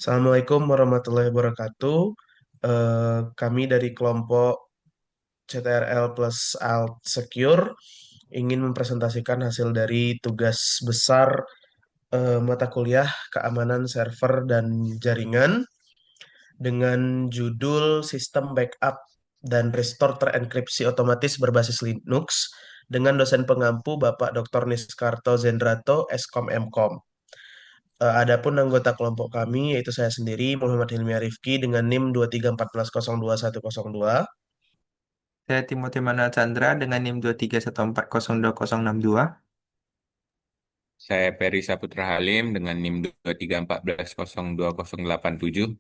Assalamualaikum warahmatullahi wabarakatuh. Kami dari kelompok CTRL plus Alt Secure ingin mempresentasikan hasil dari tugas besar mata kuliah keamanan server dan jaringan dengan judul Sistem Backup dan Restore Terenkripsi Otomatis Berbasis Linux dengan dosen pengampu Bapak Dr. Niskarto Zendrato, Eskom Mkom. Adapun anggota kelompok kami yaitu saya sendiri Muhammad Hilmi Arifki dengan NIM 23411021102. Saya Timothy Manuel Chandra dengan NIM 231402062. Saya Peri Saputra Halim dengan NIM 2314020087.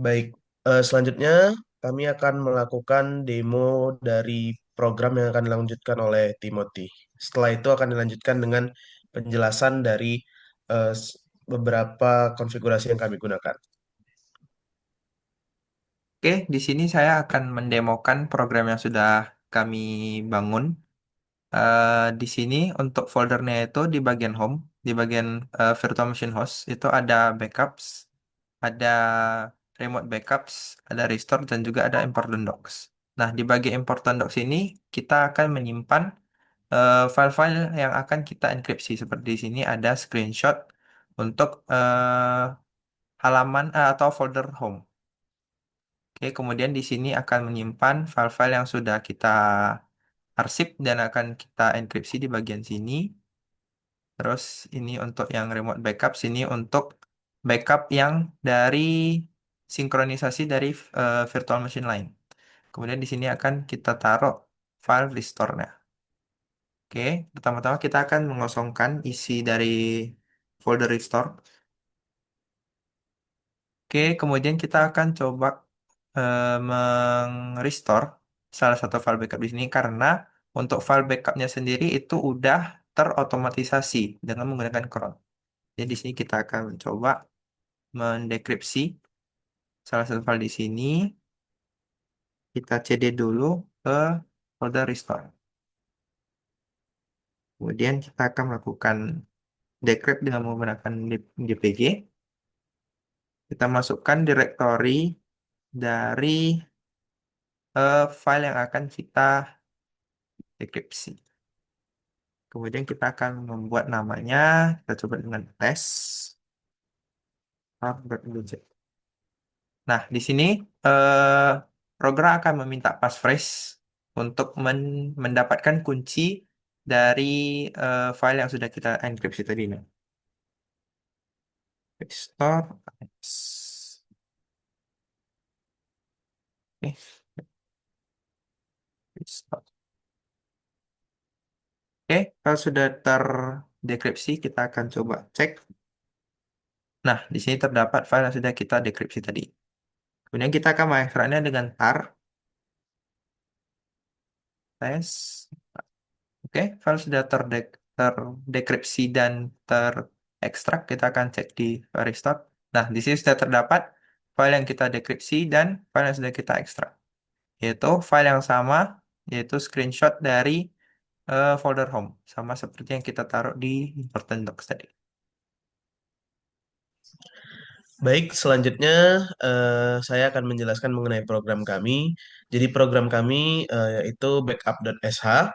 Baik, selanjutnya kami akan melakukan demo dari program yang akan dilanjutkan oleh Timothy. Setelah itu akan dilanjutkan dengan penjelasan dari beberapa konfigurasi yang kami gunakan. Oke, di sini saya akan mendemokan program yang sudah kami bangun. Di sini untuk foldernya itu di bagian home, di bagian virtual machine host itu ada backups, ada remote backups, ada restore dan juga ada important docs. Nah, di bagian important docs ini kita akan menyimpan file-file yang akan kita enkripsi. Seperti di sini ada screenshot untuk halaman atau folder home. Oke, kemudian di sini akan menyimpan file-file yang sudah kita arsip dan akan kita enkripsi di bagian sini. Terus ini untuk yang remote backup, sini untuk backup yang dari sinkronisasi dari virtual machine lain. Kemudian di sini akan kita taruh file restore-nya. Oke, pertama-tama kita akan mengosongkan isi dari folder restore. Oke, kemudian kita akan coba meng-restore salah satu file backup di sini karena untuk file backupnya sendiri itu udah terotomatisasi dengan menggunakan cron. Jadi di sini kita akan mencoba mendekripsi salah satu file di sini. Kita cd dulu ke folder restore. Kemudian kita akan melakukan decrypt dengan menggunakan gpg. Kita masukkan directory dari file yang akan kita dekripsi. Kemudian kita akan membuat namanya, kita coba dengan tes. Nah, di sini eh, program akan meminta passphrase untuk mendapatkan kunci dari file yang sudah kita enkripsi tadi. Nah, restore. Oke, restore. Oke, kalau sudah terdekripsi, kita akan coba cek. Nah, di sini terdapat file yang sudah kita dekripsi tadi. Kemudian kita akan mengekstraknya dengan tar tes. Oke, file sudah terdekripsi dan terekstrak. Kita akan cek di file restore. Nah, di sini sudah terdapat file yang kita dekripsi dan file yang sudah kita ekstrak. Yaitu file yang sama, yaitu screenshot dari folder home. Sama seperti yang kita taruh di important docs tadi. Baik, selanjutnya saya akan menjelaskan mengenai program kami. Jadi program kami yaitu backup.sh.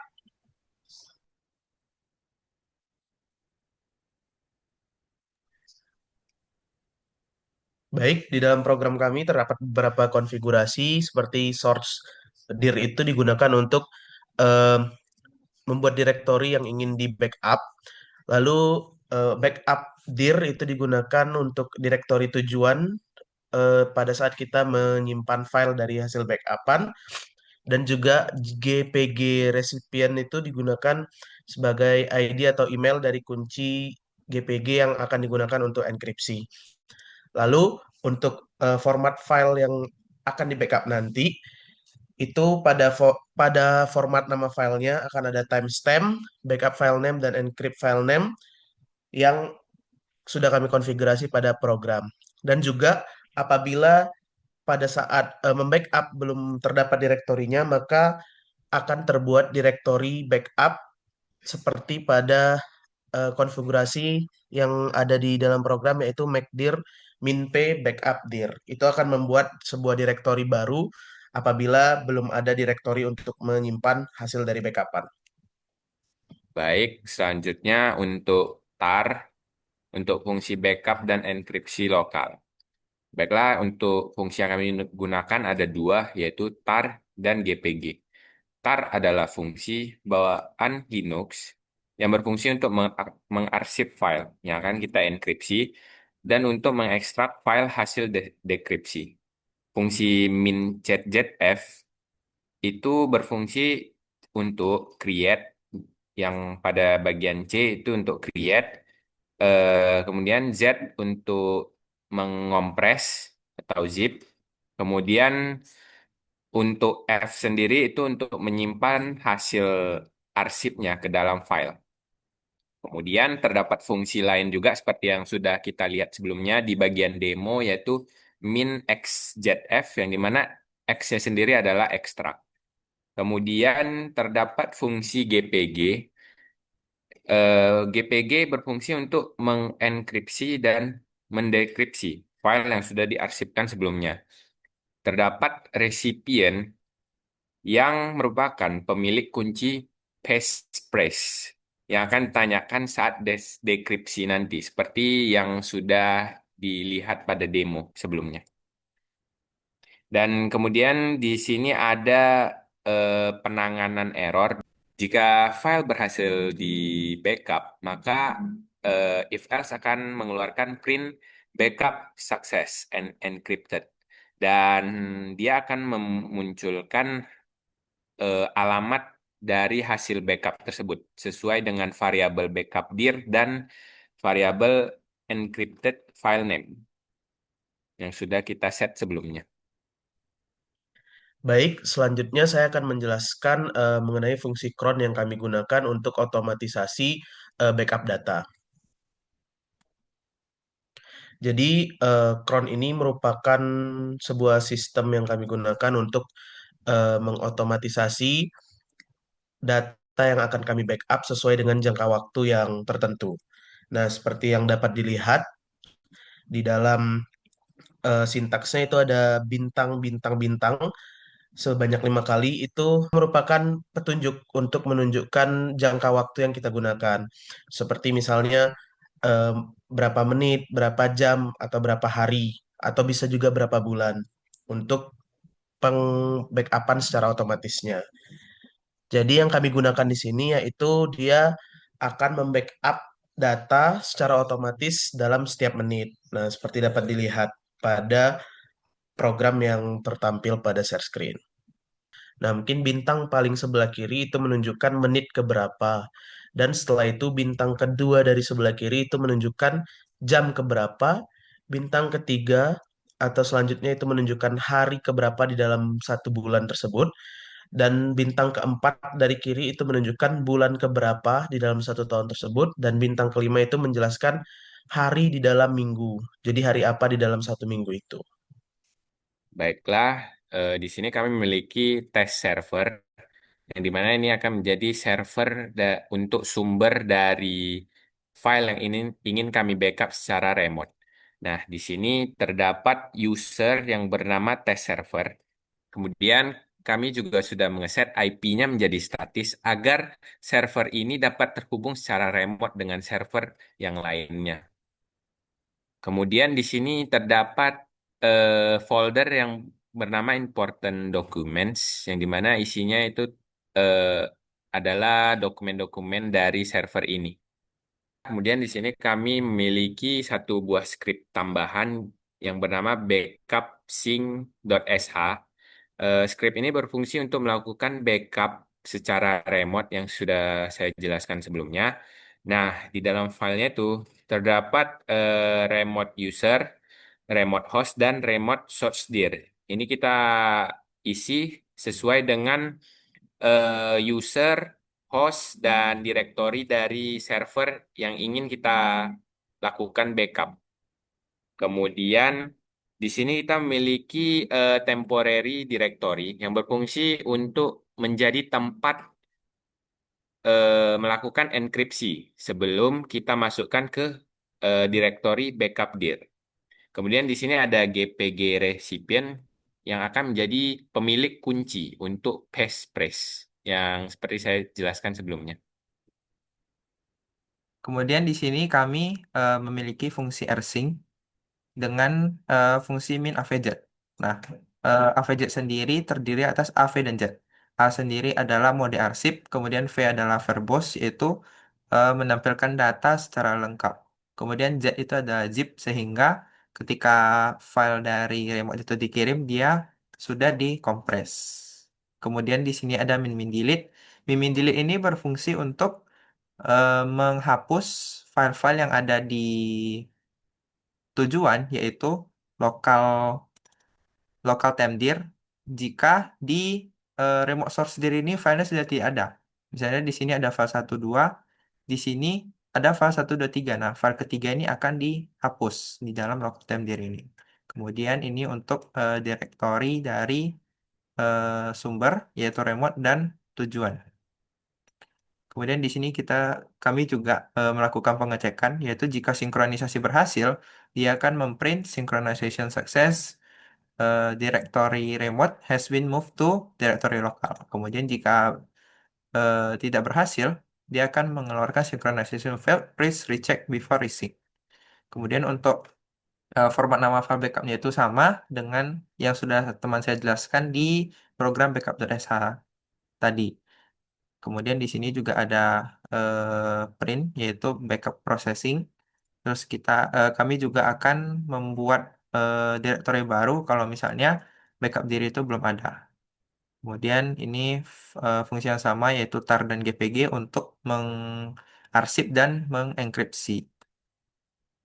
Baik, di dalam program kami terdapat beberapa konfigurasi seperti source dir itu digunakan untuk eh, membuat direktori yang ingin di backup. Lalu backup dir itu digunakan untuk direktori tujuan pada saat kita menyimpan file dari hasil backupan dan juga GPG recipient itu digunakan sebagai ID atau email dari kunci GPG yang akan digunakan untuk enkripsi. Lalu untuk format file yang akan di backup nanti itu pada format nama filenya akan ada timestamp, backup file name dan encrypt file name yang sudah kami konfigurasi pada program. Dan juga apabila pada saat membackup belum terdapat direktorinya, maka akan terbuat direktori backup seperti pada konfigurasi yang ada di dalam program yaitu make dir minp backup dir. Itu akan membuat sebuah direktori baru apabila belum ada direktori untuk menyimpan hasil dari backupan. Baik, selanjutnya untuk tar, untuk fungsi backup dan enkripsi lokal. Baiklah, untuk fungsi yang kami gunakan ada dua, yaitu tar dan GPG. Tar adalah fungsi bawaan Linux yang berfungsi untuk mengarsip file yang akan kita enkripsi dan untuk mengekstrak file hasil dekripsi. Fungsi min-zf itu berfungsi untuk create, yang pada bagian C itu untuk create, kemudian Z untuk mengompres atau zip, kemudian untuk F sendiri itu untuk menyimpan hasil arsipnya ke dalam file. Kemudian terdapat fungsi lain juga seperti yang sudah kita lihat sebelumnya di bagian demo, yaitu min xzf, yang dimana x-nya sendiri adalah ekstrak. Kemudian terdapat fungsi GPG. GPG berfungsi untuk mengenkripsi dan mendekripsi file yang sudah diarsipkan sebelumnya. Terdapat resipien yang merupakan pemilik kunci passphrase yang akan ditanyakan saat dekripsi nanti, seperti yang sudah dilihat pada demo sebelumnya. Dan kemudian di sini ada penanganan error. Jika file berhasil di backup, maka if else akan mengeluarkan print backup success and encrypted. Dan dia akan memunculkan alamat dari hasil backup tersebut sesuai dengan variabel backup dir dan variabel encrypted file name yang sudah kita set sebelumnya. Baik, selanjutnya saya akan menjelaskan mengenai fungsi cron yang kami gunakan untuk otomatisasi backup data. Jadi, cron ini merupakan sebuah sistem yang kami gunakan untuk mengotomatisasi data yang akan kami backup sesuai dengan jangka waktu yang tertentu. Nah, seperti yang dapat dilihat di dalam sintaksnya itu ada bintang, bintang, bintang sebanyak 5 kali. Itu merupakan petunjuk untuk menunjukkan jangka waktu yang kita gunakan. Seperti misalnya em, berapa menit, berapa jam, atau berapa hari, atau bisa juga berapa bulan untuk peng-backupan secara otomatisnya. Jadi yang kami gunakan di sini yaitu dia akan membackup data secara otomatis dalam setiap menit. Nah, seperti dapat dilihat pada program yang tertampil pada share screen. Nah, mungkin bintang paling sebelah kiri itu menunjukkan menit keberapa. Dan setelah itu bintang kedua dari sebelah kiri itu menunjukkan jam keberapa. Bintang ketiga atau selanjutnya itu menunjukkan hari keberapa di dalam satu bulan tersebut. Dan bintang keempat dari kiri itu menunjukkan bulan keberapa di dalam satu tahun tersebut. Dan bintang kelima itu menjelaskan hari di dalam minggu. Jadi hari apa di dalam satu minggu itu. Baiklah, di sini kami memiliki test server yang dimana ini akan menjadi server untuk sumber dari file yang ingin kami backup secara remote. Nah, di sini terdapat user yang bernama test server. Kemudian kami juga sudah mengeset IP-nya menjadi statis agar server ini dapat terhubung secara remote dengan server yang lainnya. Kemudian di sini terdapat folder yang bernama Important Documents, yang dimana isinya itu eh, adalah dokumen-dokumen dari server ini. Kemudian di sini kami memiliki satu buah skrip tambahan yang bernama backupsync.sh. Skrip ini berfungsi untuk melakukan backup secara remote yang sudah saya jelaskan sebelumnya. Nah, di dalam filenya itu terdapat remote user, remote host, dan remote source dir. Ini kita isi sesuai dengan user, host, dan direktori dari server yang ingin kita lakukan backup. Kemudian di sini kita memiliki temporary directory yang berfungsi untuk menjadi tempat melakukan enkripsi sebelum kita masukkan ke directory backup dir. Kemudian di sini ada GPG recipient yang akan menjadi pemilik kunci untuk passphrase yang seperti saya jelaskan sebelumnya. Kemudian di sini kami memiliki fungsi rsync dengan fungsi min avjet. Nah, avjet sendiri terdiri atas AV dan Z. A sendiri adalah mode arsip, kemudian V adalah verbose, yaitu menampilkan data secara lengkap. Kemudian Z itu adalah zip, sehingga ketika file dari remote itu dikirim, dia sudah dikompres. Kemudian di sini ada min min delete. Min min delete ini berfungsi untuk menghapus file-file yang ada di tujuan, yaitu lokal lokal temdir, jika di remote source sendiri ini filenya sudah tidak ada. Misalnya di sini ada file 1.2, di sini ada file 1.2.3. Nah, file ketiga ini akan dihapus di dalam lokal temdir ini. Kemudian ini untuk directory dari sumber, yaitu remote dan tujuan. Kemudian di sini kami juga melakukan pengecekan, yaitu jika sinkronisasi berhasil, dia akan memprint synchronization success, directory remote has been moved to directory lokal. Kemudian jika tidak berhasil, dia akan mengeluarkan synchronization failed, please recheck before resync. Kemudian untuk format nama file backupnya itu sama dengan yang sudah teman saya jelaskan di program backup.sh tadi. Kemudian di sini juga ada print, yaitu backup processing. Terus kami juga akan membuat directory baru kalau misalnya backup diri itu belum ada. Kemudian ini fungsi yang sama, yaitu tar dan gpg untuk mengarsip dan mengenkripsi.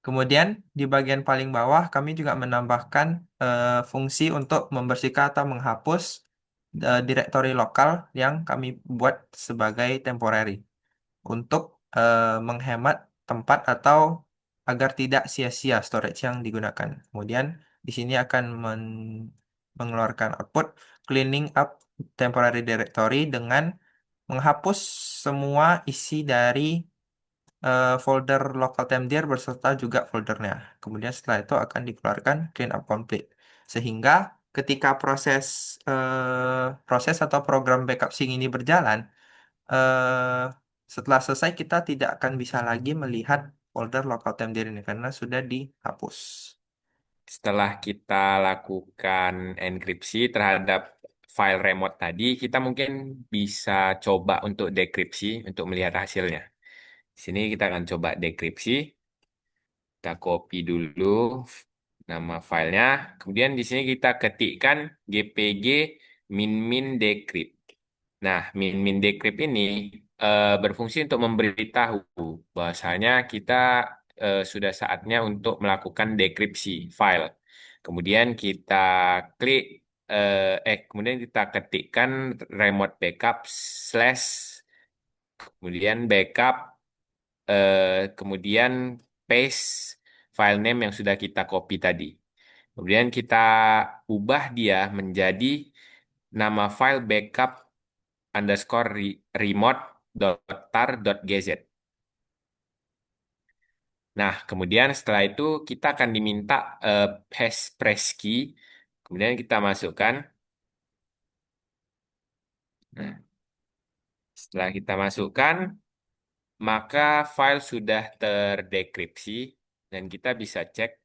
Kemudian di bagian paling bawah kami juga menambahkan fungsi untuk membersihkan atau menghapus directory lokal yang kami buat sebagai temporary untuk menghemat tempat atau agar tidak sia-sia storage yang digunakan. Kemudian di sini akan mengeluarkan output cleaning up temporary directory dengan menghapus semua isi dari folder local temdir beserta juga foldernya. Kemudian setelah itu akan dikeluarkan clean up complete. Sehingga ketika proses atau program backup sync ini berjalan, eh, setelah selesai kita tidak akan bisa lagi melihat folder local temdir ini karena sudah dihapus. Setelah kita lakukan enkripsi terhadap file remote tadi, kita mungkin bisa coba untuk dekripsi untuk melihat hasilnya. Di sini kita akan coba dekripsi. Kita copy dulu nama filenya. Kemudian di sini kita ketikkan gpg min decrypt. Nah, min decrypt ini berfungsi untuk memberitahu bahwasanya kita sudah saatnya untuk melakukan dekripsi file. Kemudian kita klik kemudian kita ketikkan remote backup slash kemudian backup kemudian paste file name yang sudah kita copy tadi. Kemudian kita ubah dia menjadi nama file backup underscore remote.tar.gz. Nah, kemudian setelah itu kita akan diminta passphrase key. Kemudian kita masukkan. Nah, setelah kita masukkan, maka file sudah terdekripsi dan kita bisa cek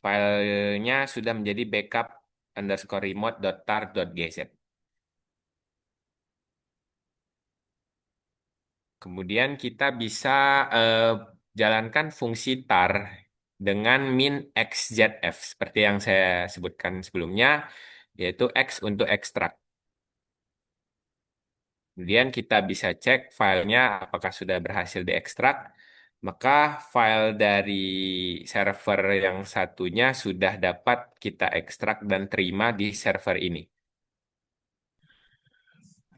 filenya sudah menjadi backup underscore remote.tar.gz. Kemudian kita bisa eh, jalankan fungsi tar dengan min xzf seperti yang saya sebutkan sebelumnya, yaitu x untuk ekstrak. Kemudian kita bisa cek filenya apakah sudah berhasil diekstrak. Maka file dari server yang satunya sudah dapat kita ekstrak dan terima di server ini.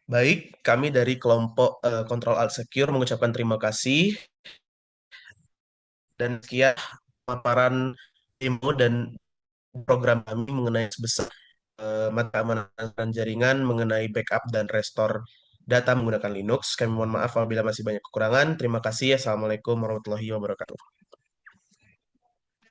Baik, kami dari kelompok Control Alt Secure mengucapkan terima kasih dan sekian paparan demo dan program kami mengenai sebesar mata keamanan jaringan mengenai backup dan restore data menggunakan Linux. Kami mohon maaf apabila masih banyak kekurangan. Terima kasih. Assalamualaikum warahmatullahi wabarakatuh.